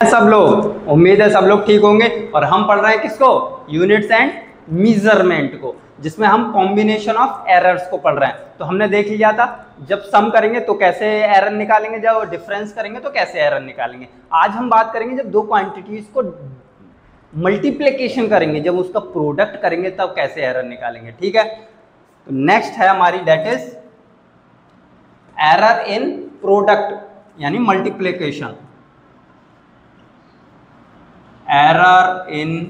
सब लोग, उम्मीद है सब लोग ठीक होंगे। और हम पढ़ रहे हैं किसको? यूनिट्स एंड मेजरमेंट को, जिसमें हम कॉम्बिनेशन ऑफ एरर्स को पढ़ रहे हैं। तो हमने देख लिया था जब सम करेंगे तो कैसे एरर निकालेंगे, जब डिफरेंस करेंगे तो कैसे एरर निकालेंगे। आज हम बात करेंगे जब दो क्वांटिटीज को मल्टीप्लिकेशन करेंगे, जब उसका प्रोडक्ट करेंगे तब कैसे एरर निकालेंगे। ठीक है, तो नेक्स्ट है हमारी डेट इज एरर इन प्रोडक्ट यानी multiplication. Error in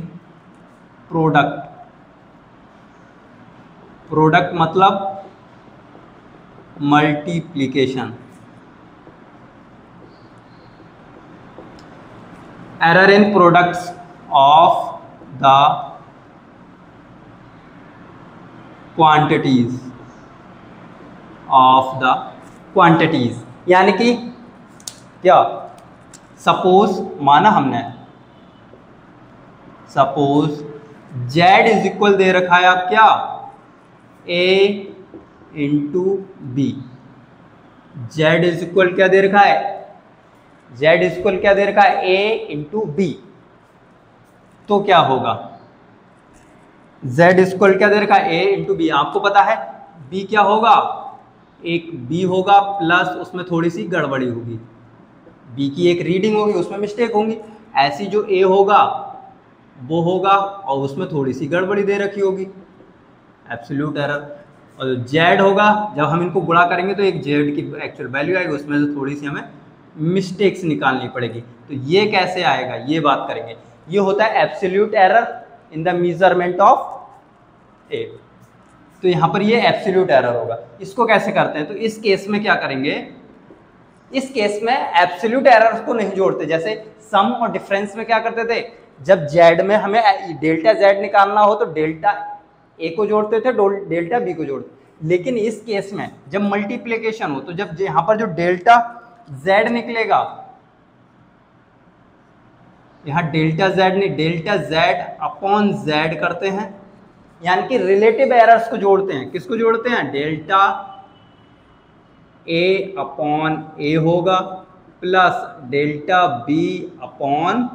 product, product मतलब multiplication. Error in products of the quantities, of the quantities यानी कि क्या, सपोज माना हमने, सपोज z इज इक्वल दे रखा है आप क्या, a into b. z is equal क्या दे रखा है, z इज इक्वल क्या दे रखा है, a इंटू बी। तो क्या होगा, z इज इक्वल क्या दे रखा है, a इंटू बी। आपको पता है b क्या होगा, एक b होगा प्लस उसमें थोड़ी सी गड़बड़ी होगी, b की एक रीडिंग होगी उसमें मिस्टेक होंगी। ऐसी जो a होगा वो होगा और उसमें थोड़ी सी गड़बड़ी दे रखी होगी, एब्सोल्यूट एरर। और z होगा, जब हम इनको गुणा करेंगे तो एक z की एक्चुअल वैल्यू आएगी, उसमें से थोड़ी सी हमें मिस्टेक्स निकालनी पड़ेगी। तो ये कैसे आएगा ये बात करेंगे। ये होता है absolute error in the measurement of a. तो यहाँ पर ये एब्सोल्यूट एरर होगा। इसको कैसे करते हैं, तो इस केस में क्या करेंगे, इस केस में एब्सोल्यूट एरर को नहीं जोड़ते। जैसे सम और डिफरेंस में क्या करते थे, जब z में हमें डेल्टा z निकालना हो तो डेल्टा a को जोड़ते थे, डेल्टा b को जोड़ते। लेकिन इस केस में जब मल्टीप्लिकेशन हो तो जब यहाँ पर जो डेल्टा z निकलेगा, यहाँ डेल्टा z नहीं, डेल्टा z अपॉन z करते हैं, यानी कि रिलेटिव एरर्स को जोड़ते हैं। किसको जोड़ते हैं, डेल्टा a अपॉन a होगा plus delta b upon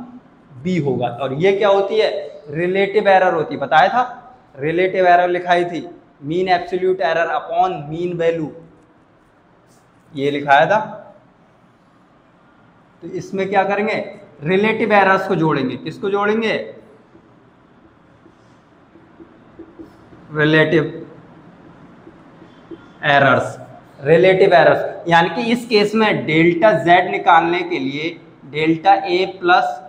b होगा। और ये क्या होती है, रिलेटिव एरर होती है। बताया था, रिलेटिव एरर लिखाई थी, mean absolute error upon mean value, ये लिखाया था। तो इसमें क्या करेंगे, रिलेटिव एरर्स को जोड़ेंगे। किसको जोड़ेंगे, रिलेटिव एरर्स, रिलेटिव एरर्स। यानी कि इस केस में डेल्टा z निकालने के लिए delta a plus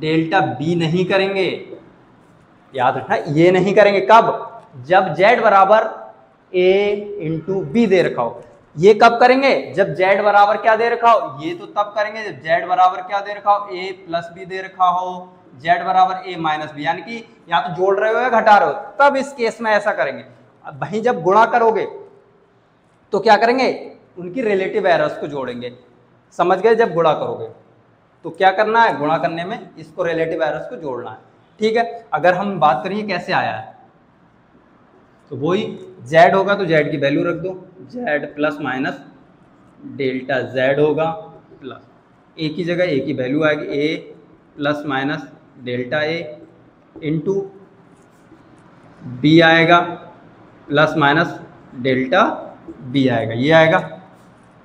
delta b नहीं करेंगे, याद रखना ये नहीं करेंगे। कब, जब z बराबर a इंटू बी दे रखा हो। ये कब करेंगे, जब z बराबर क्या दे रखा हो, ये तो तब करेंगे जब z बराबर क्या दे रखा हो, a प्लस बी दे रखा हो, z बराबर a माइनस बी, यानी कि या तो जोड़ रहे हो या घटा रहे हो, तब इस केस में ऐसा करेंगे। अब वहीं जब गुणा करोगे तो क्या करेंगे, उनकी रिलेटिव एरर्स को जोड़ेंगे। समझ गए, जब गुणा करोगे तो क्या करना है, गुणा करने में इसको रिलेटिव एरर्स को जोड़ना है। ठीक है, अगर हम बात करें कैसे आया है, तो वही z होगा तो z की वैल्यू रख दो, z plus minus delta z होगा प्लस a की जगह a की वैल्यू आएगी a plus minus delta a into b आएगा प्लस माइनस डेल्टा b आएगा, ये आएगा।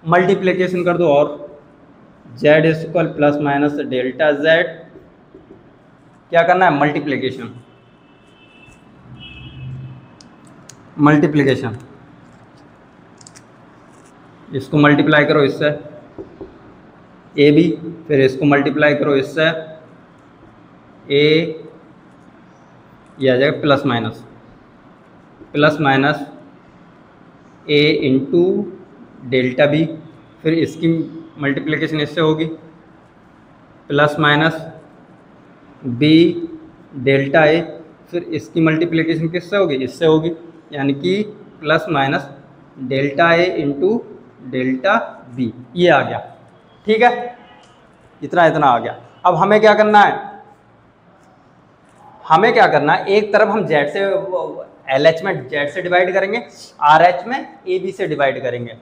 मल्टीप्लिकेशन कर दो और z is equal plus minus delta z, क्या करना है, मल्टीप्लिकेशन, मल्टीप्लिकेशन। इसको मल्टीप्लाई करो इससे ए बी, फिर इसको मल्टीप्लाई करो इससे ए, ये आ जाएगा प्लस माइनस, प्लस माइनस ए इंटू डेल्टा बी, फिर इसकी मल्टीप्लिकेशन इससे होगी plus minus B delta A, फिर इसकी मल्टीप्लिकेशन किससे होगी, इससे होगी, यानी कि plus minus delta A into delta B, ये आ गया। ठीक है, इतना इतना आ गया। अब हमें क्या करना है, हमें क्या करना है, एक तरफ हम z से LH में z से डिवाइड करेंगे, RH में AB से डिवाइड करेंगे।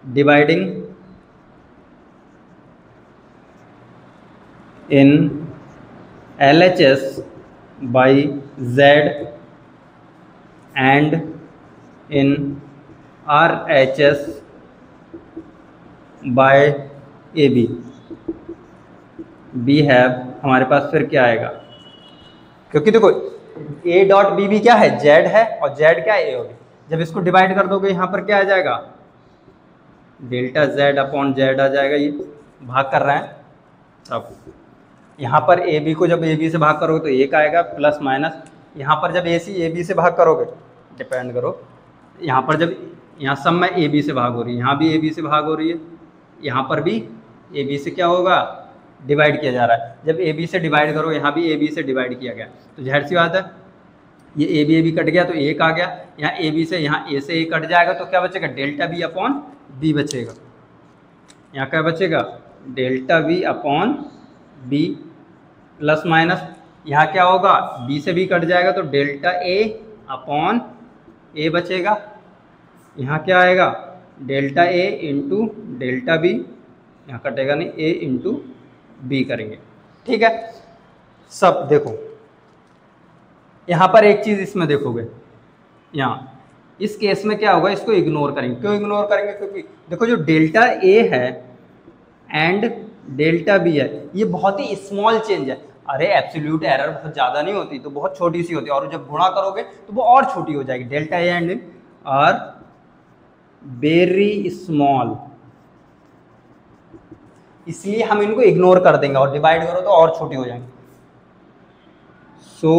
Dividing in LHS by Z and in RHS by AB we have, हमारे पास फिर क्या आएगा, क्योंकि देखो A डॉट बी भी क्या है, Z है, और Z क्या है, A होगी। जब इसको डिवाइड कर दोगे यहाँ पर क्या आ जाएगा, डेल्टा Z अपॉन Z आ जाएगा, ये भाग कर रहे हैं। अब यहाँ पर AB को जब AB से भाग करोगे तो 1 आएगा, प्लस माइनस यहाँ पर जब AB से भाग करोगे, डिपेंड करो, यहाँ पर जब यहाँ सब में AB से भाग हो रही है, यहाँ भी AB से भाग हो रही है, यहाँ पर भी AB से क्या होगा, डिवाइड किया जा रहा है। जब AB से डिवाइड करो, यहाँ भी AB से डिवाइड किया गया, तो जाहिर सी बात है ये AB कट गया तो 1 आ गया, यहाँ AB से यहाँ A से A कट जाएगा तो क्या बचेगा, डेल्टा B अपॉन B बचेगा। यहाँ क्या बचेगा, delta B upon B plus minus यहाँ क्या होगा, B से B कट जाएगा तो डेल्टा A अपॉन A बचेगा। यहाँ क्या आएगा, delta A into delta B, यहाँ कटेगा नहीं, A इंटू B करेंगे, ठीक है। सब देखो यहाँ पर एक चीज़ इसमें देखोगे, यहाँ इस केस में क्या होगा, इसको इग्नोर करेंगे। क्यों इग्नोर करेंगे, क्योंकि देखो जो डेल्टा A है एंड डेल्टा B है, ये बहुत ही स्मॉल चेंज है। अरे एब्सोल्यूट एरर बहुत ज़्यादा नहीं होती, तो बहुत छोटी सी होती है, और जब गुणा करोगे तो वो और छोटी हो जाएगी। Delta A and are very small, इसलिए हम इनको इग्नोर कर देंगे, और डिवाइड करो तो और छोटे हो जाएंगे। सो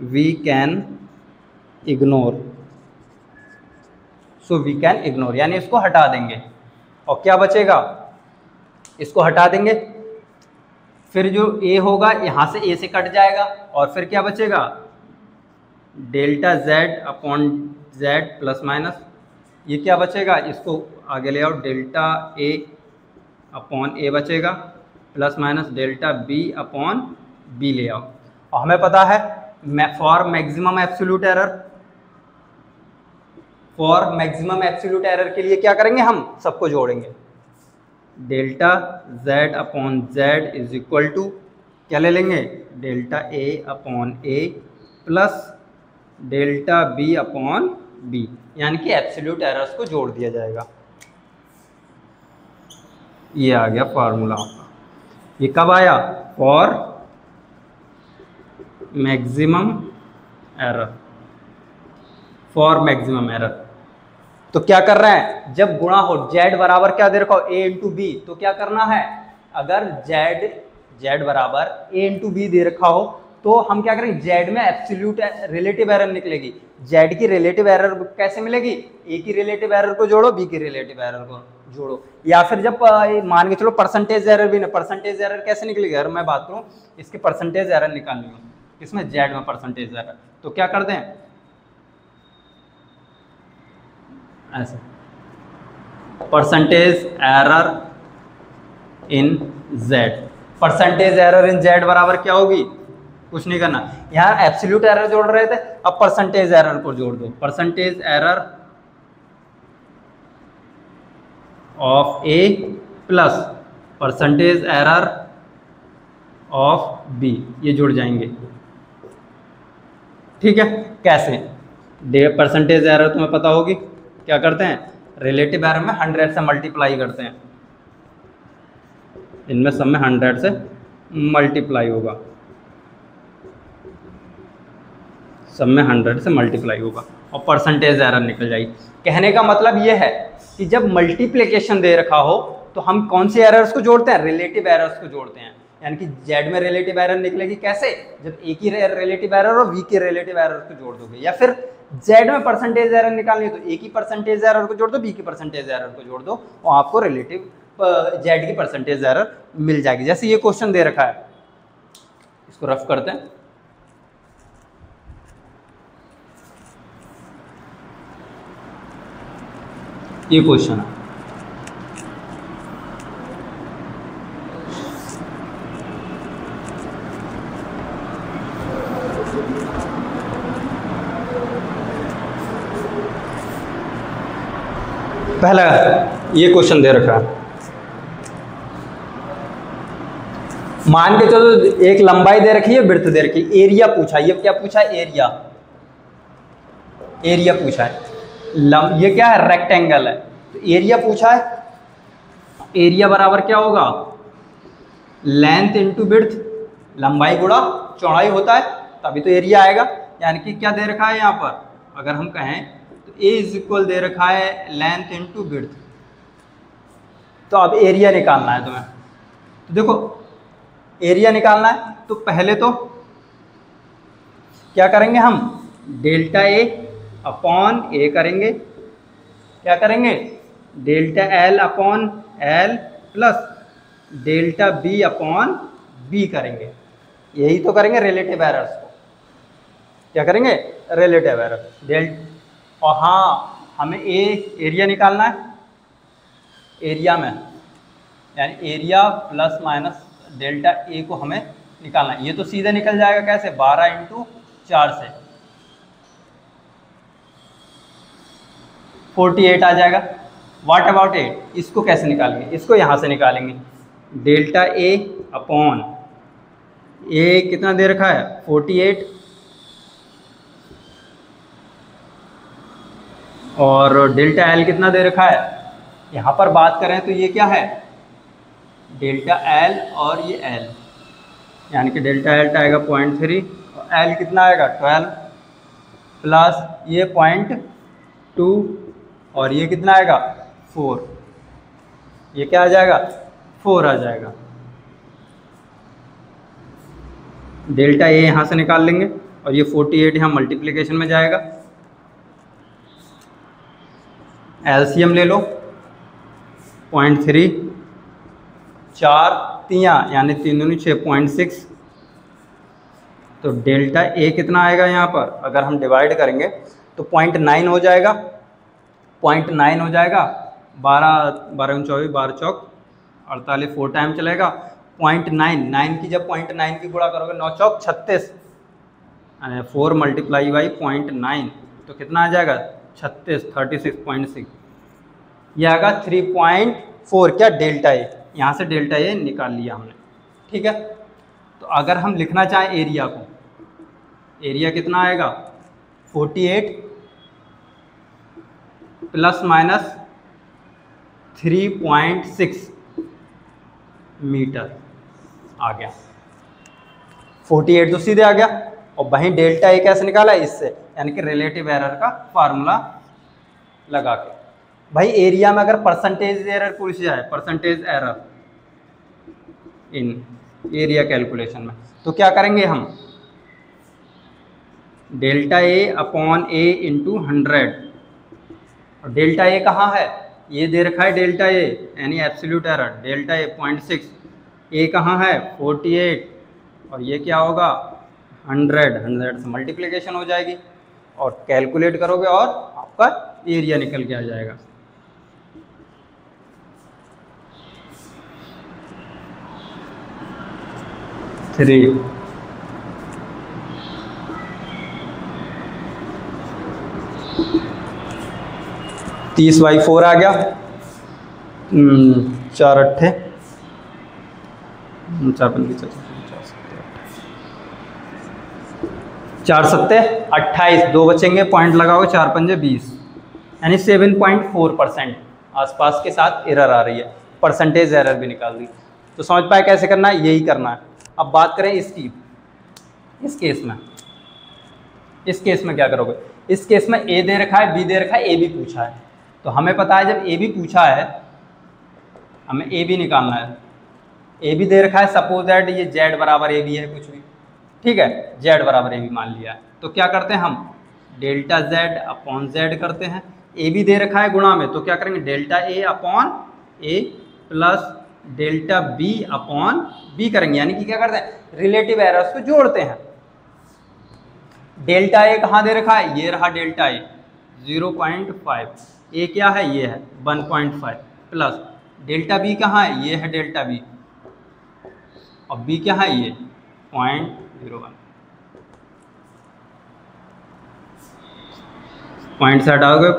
वी कैन इग्नोर, यानी इसको हटा देंगे, और क्या बचेगा, इसको हटा देंगे, फिर जो A होगा यहाँ से A से कट जाएगा, और फिर क्या बचेगा, delta Z upon Z plus minus, ये क्या बचेगा, इसको आगे ले आओ, डेल्टा A अपॉन A बचेगा, plus minus delta B upon B ले आओ। और हमें पता है फॉर मैक्सिमम एब्सोल्यूट एरर के लिए क्या करेंगे, हम सबको जोड़ेंगे, delta Z upon Z is equal to क्या ले लेंगे, delta A upon A plus delta B upon B, यानी कि एब्सोल्यूट एरर्स को जोड़ दिया जाएगा। ये आ गया फार्मूला। ये कब आया, फॉर मैक्सिमम एरर। तो क्या कर रहे हैं, जब गुणा हो, Z बराबर क्या दे रखा हो, A इंटू B, तो क्या करना है, अगर Z बराबर A इंटू B दे रखा हो तो हम क्या करेंगे, Z में एब्सोल्यूट रिलेटिव एरर निकलेगी। Z की रिलेटिव एरर कैसे मिलेगी, A की रिलेटिव एरर को जोड़ो, B की रिलेटिव एरर को जोड़ो, या फिर जब मान के चलो परसेंटेज एरर भी ना, परसेंटेज एरर कैसे निकलेगी, अगर मैं बात करूँ इसकी परसेंटेज एरर निकालनी हो, इसमें Z में परसेंटेज एरर, तो क्या कर दें, ऐसे percentage error in Z, percentage error in Z बराबर क्या होगी, कुछ नहीं करना, यहाँ एब्सोल्यूट एरर जोड़ रहे थे, अब परसेंटेज एरर को जोड़ दो, percentage error of A plus percentage error of B, ये जुड़ जाएंगे, ठीक है। कैसे, परसेंटेज एरर तुम्हें पता होगी, क्या करते हैं, रिलेटिव एरर में 100 से मल्टीप्लाई करते हैं, इनमें सब में 100 से मल्टीप्लाई होगा, सब में 100 से मल्टीप्लाई होगा, और परसेंटेज एरर निकल जाएगी। कहने का मतलब ये है कि जब मल्टीप्लिकेशन दे रखा हो तो हम कौन सी एरर्स को जोड़ते हैं, रिलेटिव एरर्स को जोड़ते हैं, यानी कि Z में रिलेटिव एरर निकलेगी कैसे, जब A की रिलेटिव एरर और B की रिलेटिव एरर को जोड़ दोगे, या फिर Z में परसेंटेज एरर निकालनी है तो A की परसेंटेज एरर को जोड़ दो, B की परसेंटेज एरर को जोड़ दो, और आपको रिलेटिव Z की परसेंटेज एरर मिल जाएगी। जैसे ये क्वेश्चन दे रखा है, इसको रफ करते हैं, ये क्वेश्चन है, पहला ये क्वेश्चन दे रखा है, मान के चलो एक लंबाई दे रखी है, विड्थ दे रखी है, एरिया पूछा, ये क्या पूछा है, एरिया, एरिया पूछा है। ये क्या है, रेक्टेंगल है, तो एरिया पूछा है। एरिया बराबर क्या होगा, लेंथ इंटू विड्थ, लंबाई गुणा चौड़ाई होता है, तभी तो एरिया आएगा। यानी कि क्या दे रखा है यहाँ पर, अगर हम कहें तो ए इज इक्वल दे रखा है लेंथ इंटू विड्थ। तो अब एरिया निकालना है तुम्हें, तो देखो एरिया निकालना है तो पहले तो क्या करेंगे हम, डेल्टा ए अपॉन ए करेंगे, क्या करेंगे, delta L upon L plus delta B upon B करेंगे। यही तो करेंगे रिलेटिव एरर्स को, क्या करेंगे, रिलेटिव एरर। और हाँ, हमें एरिया निकालना है, एरिया में यानी area plus minus delta A को हमें निकालना है। ये तो सीधे निकल जाएगा, कैसे, 12 इंटू 4 से 48 आ जाएगा। व्हाट अबाउट 8, इसको कैसे निकालेंगे, इसको यहाँ से निकालेंगे, डेल्टा ए अपॉन ए कितना दे रखा है 48, और डेल्टा एल कितना दे रखा है, यहाँ पर बात करें तो ये क्या है, डेल्टा एल और ये एल, यानी कि डेल्टा एल आएगा 0.3 और एल कितना आएगा 12 प्लस ये 0.2 और ये कितना आएगा 4, ये क्या आ जाएगा 4 आ जाएगा। डेल्टा ए यहाँ से निकाल लेंगे और ये 48 यहाँ मल्टीप्लिकेशन में जाएगा। एलसीएम ले लो, 0.3 4 तियाँ यानी 3 दूनी 6, 0.6। तो डेल्टा ए कितना आएगा यहाँ पर, अगर हम डिवाइड करेंगे तो 0.9 हो जाएगा, 0.9 हो जाएगा। 12 24 12 चौक 48, 4 टाइम चलेगा। 0.9 की जब 0.9 की गुणा करोगे 9 चौक 36, 4 मल्टीप्लाई बाई 0.9 तो कितना आ जाएगा 36, 36.6, यह आएगा 3.4 क्या डेल्टा ए, यहाँ से डेल्टा ए निकाल लिया हमने, ठीक है। तो अगर हम लिखना चाहें एरिया को, एरिया कितना आएगा 48 प्लस माइनस 3.6 मीटर आ गया। 48 तो सीधे आ गया, और वहीं डेल्टा ए कैसे निकाला, इससे, यानी कि रिलेटिव एरर का फार्मूला लगा के। भाई एरिया में अगर परसेंटेज एरर पूछ जाए, percentage error in area calculation में, तो क्या करेंगे हम, delta a upon A into 100। और डेल्टा ए कहाँ है, ये दे रखा है डेल्टा ए यानी एब्सोल्यूट एरर, डेल्टा ए 0.6, ए कहाँ है 48, और ये क्या होगा 100 से मल्टीप्लिकेशन हो जाएगी और कैलकुलेट करोगे और आपका एरिया निकल के आ जाएगा। थ्री 30/4 आ गया, 4 अट्ठे 4 सत्ते 28, 2 बचेंगे, पॉइंट लगाओगे, 4 पंजे 20, यानी 7.4% आसपास के साथ एरर आ रही है। परसेंटेज एरर भी निकाल दी। तो समझ पाए कैसे करना है, यही करना है। अब बात करें इसकी, इस केस में क्या करोगे, इस केस में ए दे रखा है, बी दे रखा है, ए भी पूछा है। तो हमें पता है जब ए भी पूछा है हमें ए भी निकालना है। ए भी दे रखा है, सपोज दैट ये जेड बराबर ए बी है, कुछ भी, ठीक है, जेड बराबर ए बी मान लिया है। तो क्या करते हैं हम, डेल्टा जेड अपॉन जेड करते हैं। ए भी दे रखा है गुणा में, तो क्या करेंगे, delta a upon a plus delta B upon B करेंगे, यानी कि क्या करते हैं, रिलेटिव एरर्स को जोड़ते हैं। डेल्टा ए कहाँ दे रखा है, ये रहा डेल्टा ए 0.5, ए क्या है, ये है 1.5 प्लस डेल्टा बी कहाँ है, ये है डेल्टा बी, और बी क्या है, ये 0.01। पॉइंट से हटाओगे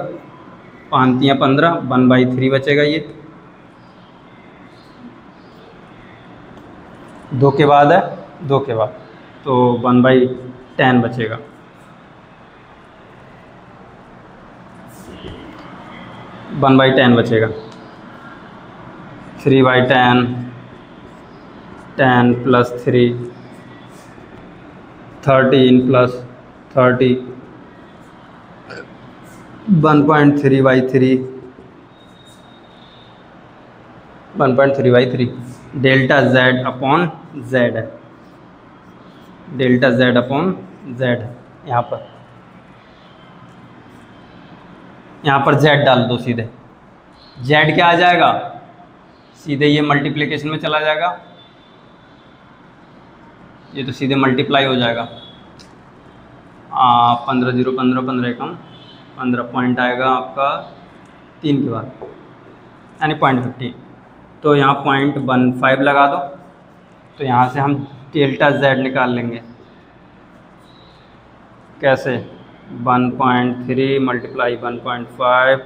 5 या 15, 1/3 बचेगा ये। 2 के बाद है, 2 के बाद, तो 1/10 बचेगा। 1/10 बचेगा। 3/10, 10 + 3, 13 + 30, 1.3/3, 1.3/3 डेल्टा z अपॉन z है, डेल्टा z अपॉन z है। यहाँ पर z डाल दो सीधे, z क्या आ जाएगा, सीधे ये मल्टीप्लिकेशन में चला जाएगा, ये तो सीधे मल्टीप्लाई हो जाएगा। 15 0 15 15 कम 15 पॉइंट आएगा आपका 3 के बाद, यानी 0.50। तो यहाँ 0.15 लगा दो, तो यहाँ से हम डेल्टा z निकाल लेंगे। कैसे, 1.3 × 1.5,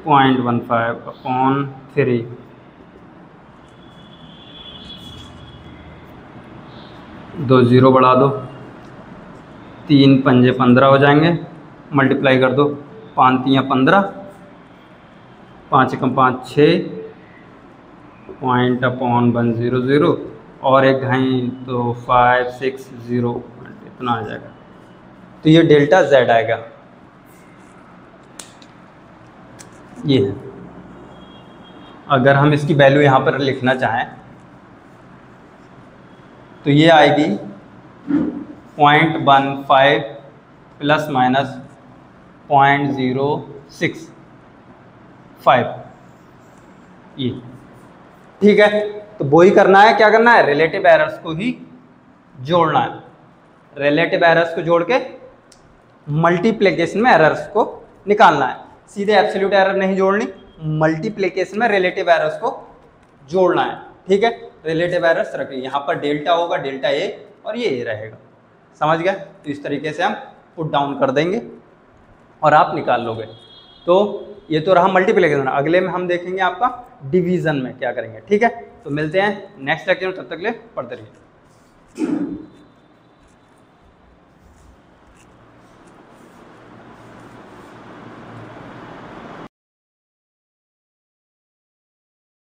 0.15/3, दो जीरो बढ़ा दो, 3 पंजे 15 हो जाएंगे, मल्टीप्लाई कर दो, 5 3 15, 5 कम 5 6, 0.100 और एक घाई तो 560, इतना आ जाएगा। तो ये डेल्टा z आएगा, ये है। अगर हम इसकी वैल्यू यहाँ पर लिखना चाहें तो ये आएगी 0.15 ± 0.065, ये ठीक है। तो वो ही करना है, क्या करना है, रिलेटिव एरर्स को ही जोड़ना है। रिलेटिव एरर्स को जोड़ के मल्टीप्लिकेशन में एरर्स को निकालना है। सीधे एब्सोल्यूट एरर नहीं जोड़नी, मल्टीप्लिकेशन में रिलेटिव एरर्स को जोड़ना है, ठीक है। रिलेटिव एरर्स रखिए, यहाँ पर डेल्टा होगा, डेल्टा ए, और ये ए रहेगा, समझ गया। तो इस तरीके से हम पुट डाउन कर देंगे और आप निकाल लोगे। तो ये तो रहा मल्टीप्लिकेशन, अगले में हम देखेंगे आपका डिवीजन में क्या करेंगे, ठीक है। तो मिलते हैं नेक्स्ट लेक्चर में, तब तक के लिए पढ़ते रहिए।